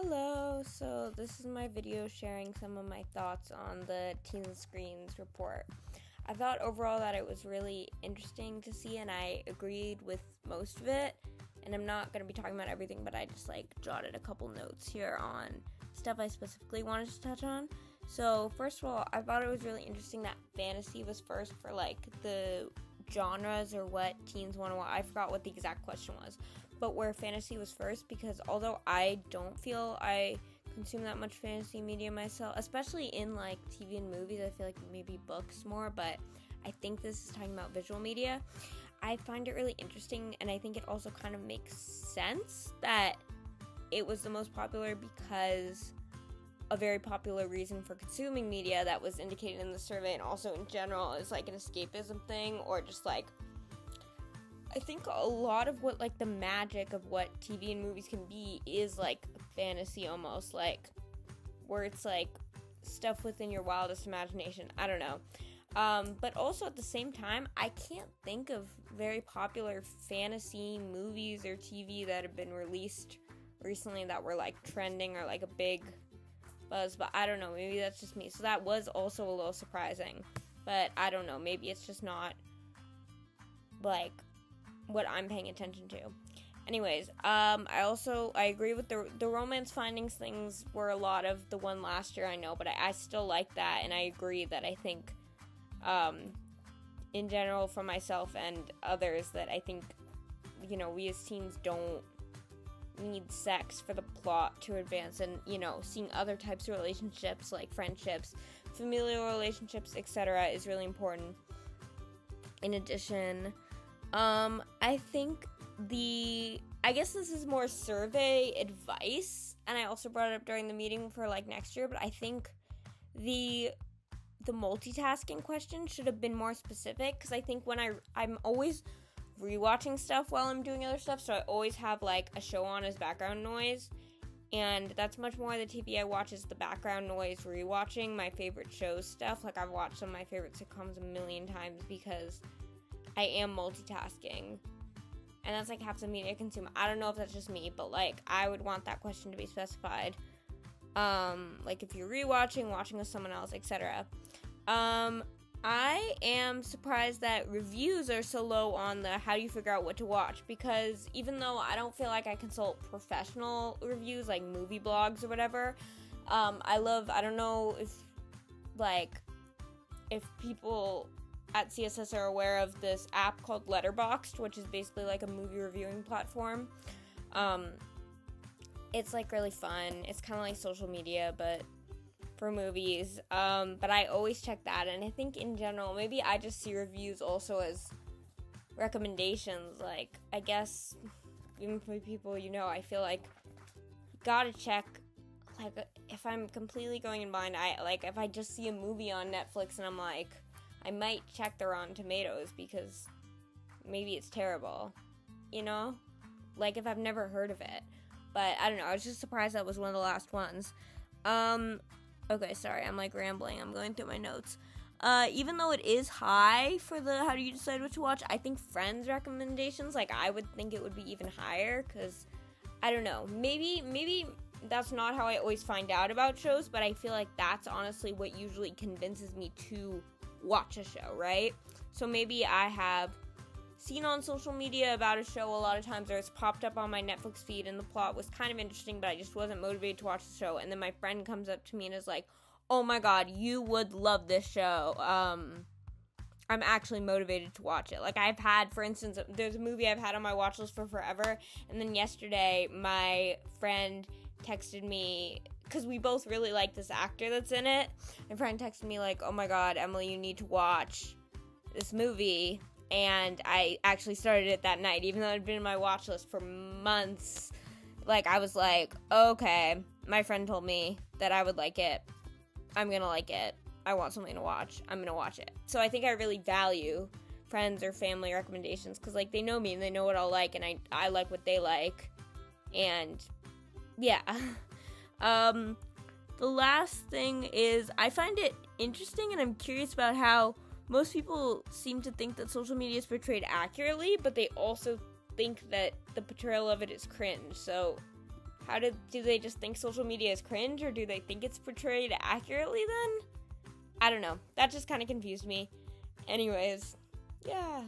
Hello, so this is my video sharing some of my thoughts on the Teen Screens report. I thought overall that it was really interesting to see, and I agreed with most of it, and I'm not going to be talking about everything, but I just jotted a couple notes here on stuff I specifically wanted to touch on. So first of all, I thought it was really interesting that fantasy was first for the genres or what teens want to watch. I forgot what the exact question was, but where fantasy was first, because although I don't feel I consume that much fantasy media myself, especially in TV and movies, I feel like maybe books more, but I think this is talking about visual media. I find it really interesting, and I think it also kind of makes sense that it was the most popular because a very popular reason for consuming media that was indicated in the survey and also in general is an escapism thing, or just I think a lot of what the magic of what TV and movies can be is fantasy almost, where it's stuff within your wildest imagination. I don't know. But also at the same time, I can't think of very popular fantasy movies or TV that have been released recently that were trending or a big buzz, but I don't know, maybe that's just me. So that was also a little surprising, but I don't know, maybe it's just not what I'm paying attention to. Anyways, I agree with the romance findings things were a lot of the one last year, I know, but I still like that, and I agree that I think in general for myself and others that I think we as teens don't need sex for the plot to advance, and seeing other types of relationships like friendships, familial relationships, etc. is really important. In addition, I think I guess this is more survey advice, and I also brought it up during the meeting for next year, but I think the multitasking question should have been more specific, because I think when I'm always rewatching stuff while I'm doing other stuff, so I always have a show on as background noise, and that's much more the TV I watch is the background noise rewatching my favorite shows stuff. I've watched some of my favorite sitcoms a million times because I am multitasking, and that's half the media I consume. I don't know if that's just me, but I would want that question to be specified, if you're rewatching, watching with someone else, etc. I am surprised that reviews are so low on the how do you figure out what to watch, because even though I don't feel like I consult professional reviews like movie blogs or whatever, I don't know if people at CSS are aware of this app called Letterboxd, which is basically a movie reviewing platform. It's really fun. It's kind of like social media, but for movies, but I always check that, and I think in general, maybe I just see reviews also as recommendations, I guess, even for people, I feel you gotta check, if I'm completely going in blind, if I just see a movie on Netflix, and I'm I might check the Rotten Tomatoes, because maybe it's terrible, if I've never heard of it, but I don't know, I was just surprised that was one of the last ones. Okay, sorry, I'm rambling. I'm going through my notes. Even though it is high for the how do you decide what to watch, I think Friends recommendations, I would think it would be even higher, because, I don't know, maybe that's not how I always find out about shows, but I feel that's honestly what usually convinces me to watch a show, right? So maybe I have seen on social media about a show a lot of times, or it's popped up on my Netflix feed and the plot was kind of interesting, but I just wasn't motivated to watch the show, and then my friend comes up to me and is oh my god, you would love this show, I'm actually motivated to watch it. I've had, for instance, there's a movie I've had on my watch list for forever, and then yesterday my friend texted me, because we both really like this actor that's in it. My friend texted me oh my god, Emily, you need to watch this movie. And I actually started it that night, even though it had been in my watch list for months. I was okay, my friend told me that I would like it. I'm gonna like it. I want something to watch. I'm gonna watch it. So I think I really value friends or family recommendations, because they know me and they know what I'll like, and I like what they like. And yeah. The last thing is, I find it interesting, and I'm curious about how most people seem to think that social media is portrayed accurately, but they also think that the portrayal of it is cringe. So do they just think social media is cringe, or do they think it's portrayed accurately then? I don't know. That just kind of confused me. Anyways, yeah.